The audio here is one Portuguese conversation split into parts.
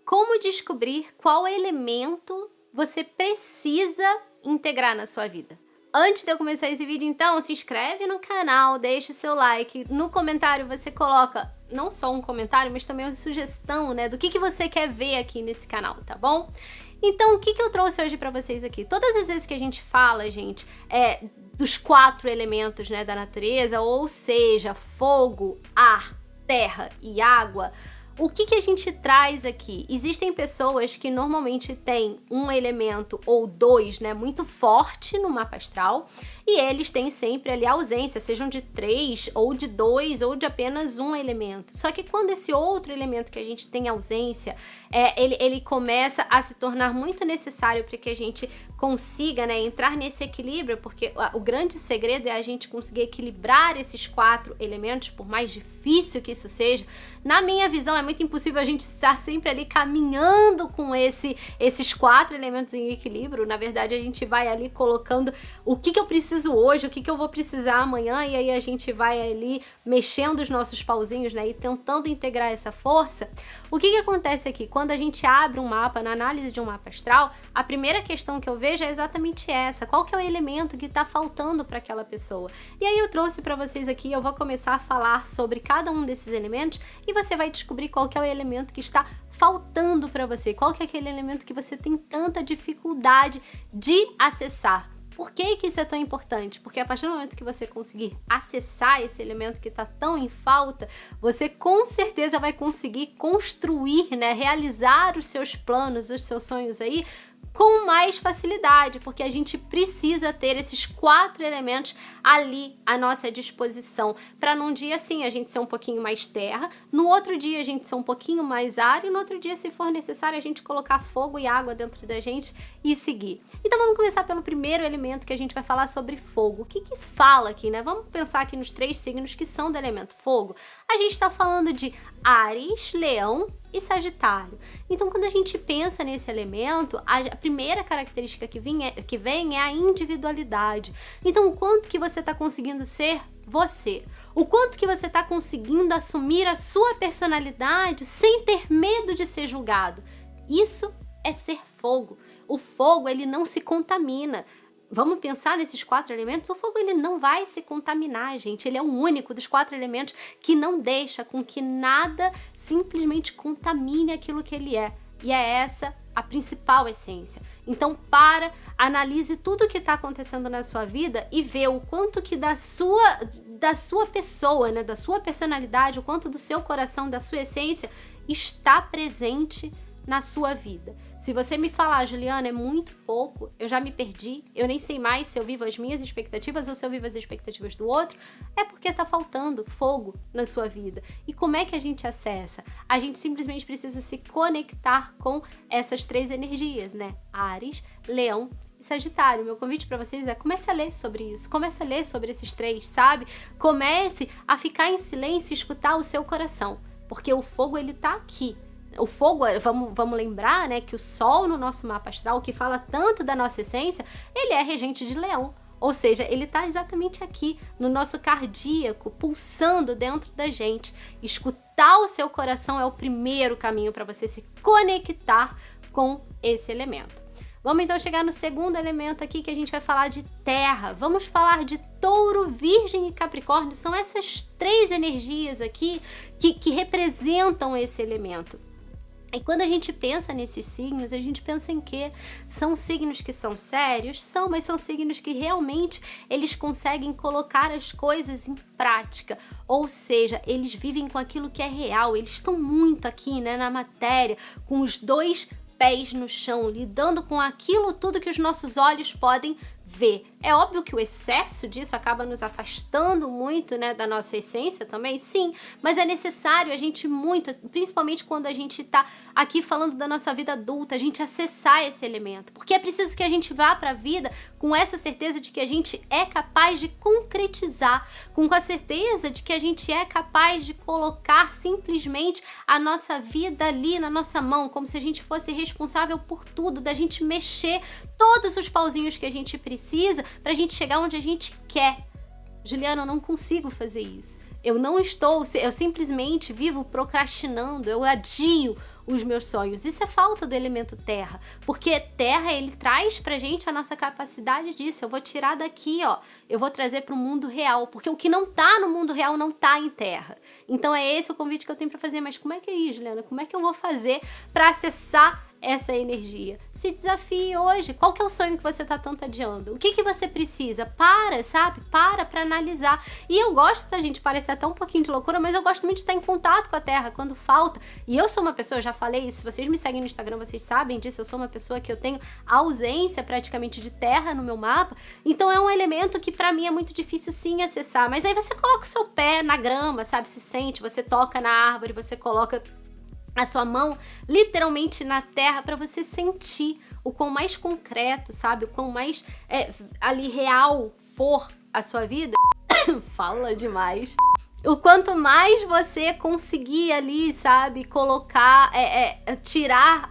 Como descobrir qual elemento você precisa integrar na sua vida? Antes de eu começar esse vídeo, então, se inscreve no canal, deixa o seu like. No comentário você coloca não só um comentário, mas também uma sugestão, né, do que você quer ver aqui nesse canal, tá bom? Então, o que eu trouxe hoje pra vocês aqui? Todas as vezes que a gente fala, gente, dos 4 elementos, né, da natureza, ou seja, fogo, ar, terra e água, o que a gente traz aqui? Existem pessoas que normalmente têm um elemento ou 2, né, muito forte no mapa astral, e eles têm sempre ali a ausência, sejam de 3, ou de 2, ou de apenas um elemento. Só que quando esse outro elemento que a gente tem ausência, ele começa a se tornar muito necessário para que a gente consiga, né, entrar nesse equilíbrio, porque o grande segredo é a gente conseguir equilibrar esses 4 elementos, por mais difícil que isso seja. Na minha visão, é muito impossível a gente estar sempre ali caminhando com esses 4 elementos em equilíbrio. Na verdade, a gente vai ali colocando o que eu preciso hoje, o que eu vou precisar amanhã, e aí a gente vai ali mexendo os nossos pauzinhos, né, e tentando integrar essa força. O que acontece aqui? Quando a gente abre um mapa, na análise de um mapa astral, a primeira questão que eu vejo é exatamente essa: qual que é o elemento que está faltando para aquela pessoa? E aí eu trouxe para vocês aqui, eu vou começar a falar sobre cada um desses elementos e você vai descobrir qual que é o elemento que está faltando para você, qual que é aquele elemento que você tem tanta dificuldade de acessar. Por que isso é tão importante? Porque a partir do momento que você conseguir acessar esse elemento que está tão em falta, você com certeza vai conseguir construir, né, realizar os seus planos, os seus sonhos aí com mais facilidade, porque a gente precisa ter esses 4 elementos ali à nossa disposição, para num dia assim a gente ser um pouquinho mais terra, no outro dia a gente ser um pouquinho mais ar, e no outro dia, se for necessário, a gente colocar fogo e água dentro da gente e seguir. Então vamos começar pelo primeiro elemento, que a gente vai falar sobre fogo. O que fala aqui, né? Vamos pensar aqui nos 3 signos que são do elemento fogo. A gente está falando de Áries, Leão e Sagitário. Então, quando a gente pensa nesse elemento, a primeira característica que vem é a individualidade. Então, o quanto que você está conseguindo ser você? O quanto que você está conseguindo assumir a sua personalidade sem ter medo de ser julgado? Isso é ser fogo. O fogo, ele não se contamina. Vamos pensar nesses 4 elementos? O fogo, ele não vai se contaminar, gente. Ele é o único dos 4 elementos que não deixa com que nada simplesmente contamine aquilo que ele é. E é essa a principal essência. Então, analise tudo o que está acontecendo na sua vida e vê o quanto que da sua pessoa, né, da sua personalidade, o quanto do seu coração, da sua essência está presente na sua vida. Se você me falar, Juliana, é muito pouco, eu já me perdi, eu nem sei mais se eu vivo as minhas expectativas ou se eu vivo as expectativas do outro, é porque tá faltando fogo na sua vida. E como é que a gente acessa? A gente simplesmente precisa se conectar com essas 3 energias, né? Áries, Leão e Sagitário. Meu convite para vocês é: comece a ler sobre isso, comece a ler sobre esses 3, sabe? Comece a ficar em silêncio e escutar o seu coração, porque o fogo, ele tá aqui. O fogo, vamos lembrar, né, que o Sol no nosso mapa astral, que fala tanto da nossa essência, ele é regente de Leão. Ou seja, ele está exatamente aqui, no nosso cardíaco, pulsando dentro da gente. Escutar o seu coração é o primeiro caminho para você se conectar com esse elemento. Vamos então chegar no segundo elemento aqui, que a gente vai falar de terra. Vamos falar de Touro, Virgem e Capricórnio. São essas 3 energias aqui que representam esse elemento. E quando a gente pensa nesses signos, a gente pensa em quê? São signos que são sérios? São, mas são signos que realmente eles conseguem colocar as coisas em prática. Ou seja, eles vivem com aquilo que é real, eles estão muito aqui, né, na matéria, com os 2 pés no chão, lidando com aquilo tudo que os nossos olhos podem ver. É óbvio que o excesso disso acaba nos afastando muito, né, da nossa essência também, sim, mas é necessário a gente muito, principalmente quando a gente tá aqui falando da nossa vida adulta, a gente acessar esse elemento, porque é preciso que a gente vá para a vida com essa certeza de que a gente é capaz de concretizar, com a certeza de que a gente é capaz de colocar simplesmente a nossa vida ali na nossa mão, como se a gente fosse responsável por tudo, da gente mexer todos os pauzinhos que a gente precisa pra gente chegar onde a gente quer. Juliana, eu não consigo fazer isso. Eu simplesmente vivo procrastinando, eu adio os meus sonhos. Isso é falta do elemento terra, porque terra, ele traz pra gente a nossa capacidade disso. Eu vou tirar daqui, ó, eu vou trazer pro mundo real, porque o que não tá no mundo real não tá em terra. Então é esse o convite que eu tenho pra fazer. Mas como é que é isso, Juliana? Como é que eu vou fazer pra acessar essa energia? Se desafie hoje. Qual que é o sonho que você tá tanto adiando? O que que você precisa? Para, sabe? Para analisar. E eu gosto, tá, gente? Parece até um pouquinho de loucura, mas eu gosto muito de estar em contato com a Terra quando falta. E eu sou uma pessoa, eu já falei isso, se vocês me seguem no Instagram, vocês sabem disso, eu sou uma pessoa que eu tenho ausência praticamente de terra no meu mapa. Então é um elemento que pra mim é muito difícil sim acessar. Mas aí você coloca o seu pé na grama, sabe? Se sente, você toca na árvore, você coloca a sua mão literalmente na terra para você sentir o quão mais concreto, sabe? O quão mais ali real for a sua vida. Fala demais. O quanto mais você conseguir ali, sabe, colocar, tirar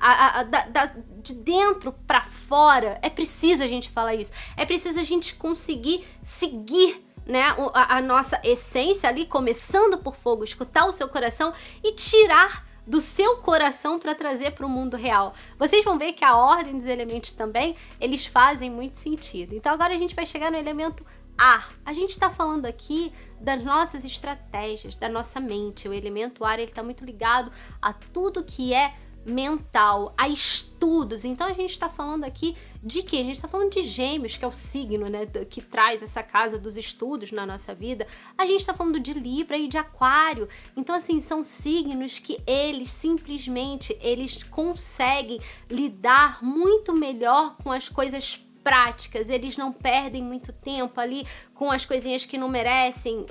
de dentro para fora, é preciso a gente falar isso. É preciso a gente conseguir seguir, né, a nossa essência ali, começando por fogo, escutar o seu coração e tirar do seu coração para trazer para o mundo real. Vocês vão ver que a ordem dos elementos também, eles fazem muito sentido. Então agora a gente vai chegar no elemento ar. A gente está falando aqui das nossas estratégias, da nossa mente. O elemento ar, ele está muito ligado a tudo que é mental, a estudos. Então a gente está falando aqui de quê? A gente está falando de Gêmeos, que é o signo, né, que traz essa casa dos estudos na nossa vida. A gente está falando de Libra e de Aquário. Então, assim, são signos que eles simplesmente, eles conseguem lidar muito melhor com as coisas práticas, eles não perdem muito tempo ali com as coisinhas que não merecem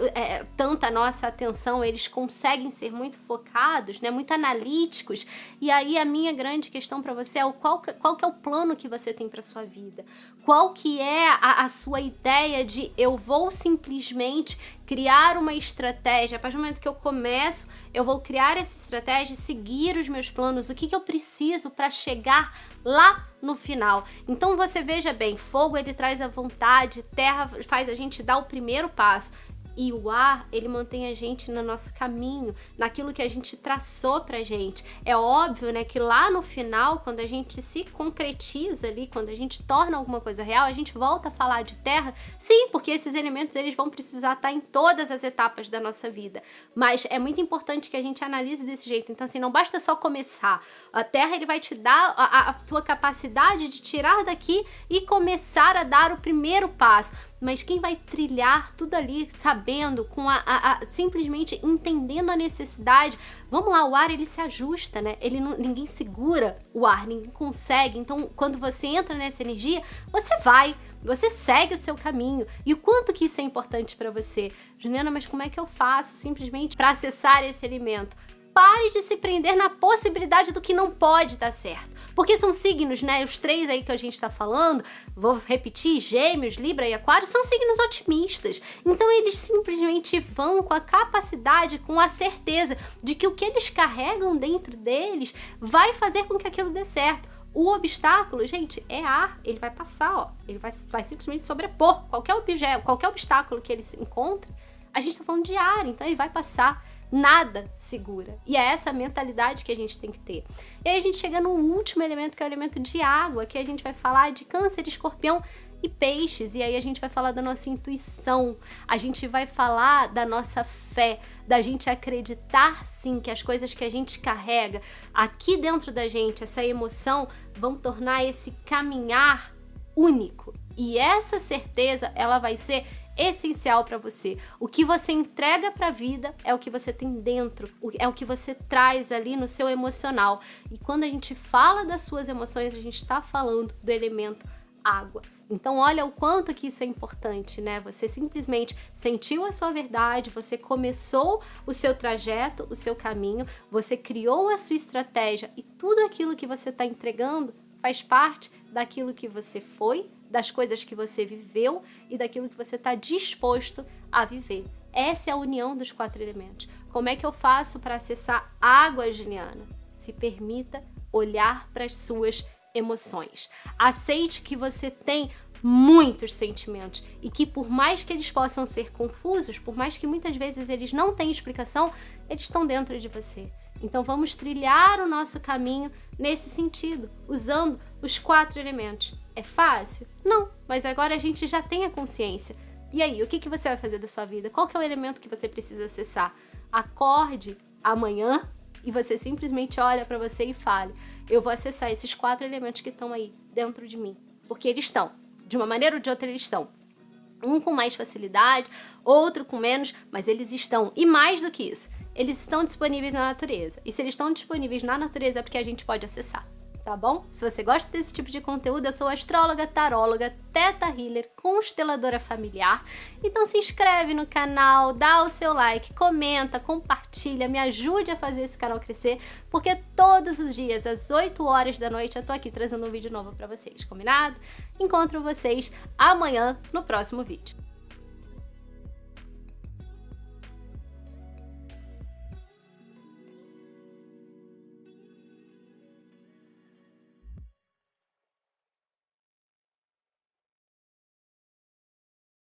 tanta nossa atenção, eles conseguem ser muito focados, né, muito analíticos. E aí a minha grande questão para você é qual que é o plano que você tem para sua vida? Qual que é a sua ideia de eu vou simplesmente criar uma estratégia? A partir do momento que eu começo, eu vou criar essa estratégia, seguir os meus planos, o que que eu preciso para chegar lá no final. Então você veja bem, fogo ele traz a vontade, terra faz a gente dar o primeiro passo. E o ar, ele mantém a gente no nosso caminho, naquilo que a gente traçou pra gente. É óbvio, né, que lá no final, quando a gente se concretiza ali, quando a gente torna alguma coisa real, a gente volta a falar de terra, sim, porque esses elementos, eles vão precisar estar em todas as etapas da nossa vida. Mas é muito importante que a gente analise desse jeito. Então, assim, não basta só começar. A terra, ele vai te dar a tua capacidade de tirar daqui e começar a dar o primeiro passo. Mas quem vai trilhar tudo ali, sabendo, com simplesmente entendendo a necessidade. Vamos lá, o ar, ele se ajusta, né? Ninguém segura o ar, ninguém consegue. Então, quando você entra nessa energia, você segue o seu caminho. E o quanto que isso é importante para você? Juliana, mas como é que eu faço simplesmente para acessar esse elemento? Pare de se prender na possibilidade do que não pode dar certo. Porque são signos, né? Os três aí que a gente tá falando, vou repetir, Gêmeos, Libra e Aquário, são signos otimistas. Então eles simplesmente vão com a capacidade, com a certeza de que o que eles carregam dentro deles vai fazer com que aquilo dê certo. O obstáculo, gente, é ar, ele vai passar, ó. Ele vai simplesmente sobrepor qualquer objeto, qualquer obstáculo que ele encontre. A gente tá falando de ar, então ele vai passar. Nada segura. E é essa mentalidade que a gente tem que ter. E aí a gente chega no último elemento, que é o elemento de água, que a gente vai falar de Câncer, Escorpião e Peixes. E aí a gente vai falar da nossa intuição, a gente vai falar da nossa fé, da gente acreditar sim que as coisas que a gente carrega aqui dentro da gente, essa emoção, vão tornar esse caminhar único. E essa certeza, ela vai ser essencial para você. O que você entrega para a vida é o que você tem dentro, é o que você traz ali no seu emocional. E quando a gente fala das suas emoções, a gente está falando do elemento água. Então olha o quanto que isso é importante, né? Você simplesmente sentiu a sua verdade, você começou o seu trajeto, o seu caminho, você criou a sua estratégia e tudo aquilo que você está entregando faz parte daquilo que você foi, das coisas que você viveu e daquilo que você está disposto a viver. Essa é a união dos 4 elementos. Como é que eu faço para acessar água, Juliana? Se permita olhar para as suas emoções. Aceite que você tem muitos sentimentos e que por mais que eles possam ser confusos, por mais que muitas vezes eles não tenham explicação, eles estão dentro de você. Então vamos trilhar o nosso caminho nesse sentido, usando os 4 elementos. É fácil? Não, mas agora a gente já tem a consciência. E aí, o que você vai fazer da sua vida? Qual que é o elemento que você precisa acessar? Acorde amanhã e você simplesmente olha para você e fale: eu vou acessar esses 4 elementos que estão aí dentro de mim. Porque eles estão, de uma maneira ou de outra eles estão. Um com mais facilidade, outro com menos, mas eles estão. E mais do que isso, eles estão disponíveis na natureza. E se eles estão disponíveis na natureza é porque a gente pode acessar. Tá bom? Se você gosta desse tipo de conteúdo, eu sou astróloga, taróloga, teta healer, consteladora familiar. Então se inscreve no canal, dá o seu like, comenta, compartilha, me ajude a fazer esse canal crescer, porque todos os dias, às 8 horas da noite, eu tô aqui trazendo um vídeo novo pra vocês, combinado? Encontro vocês amanhã no próximo vídeo.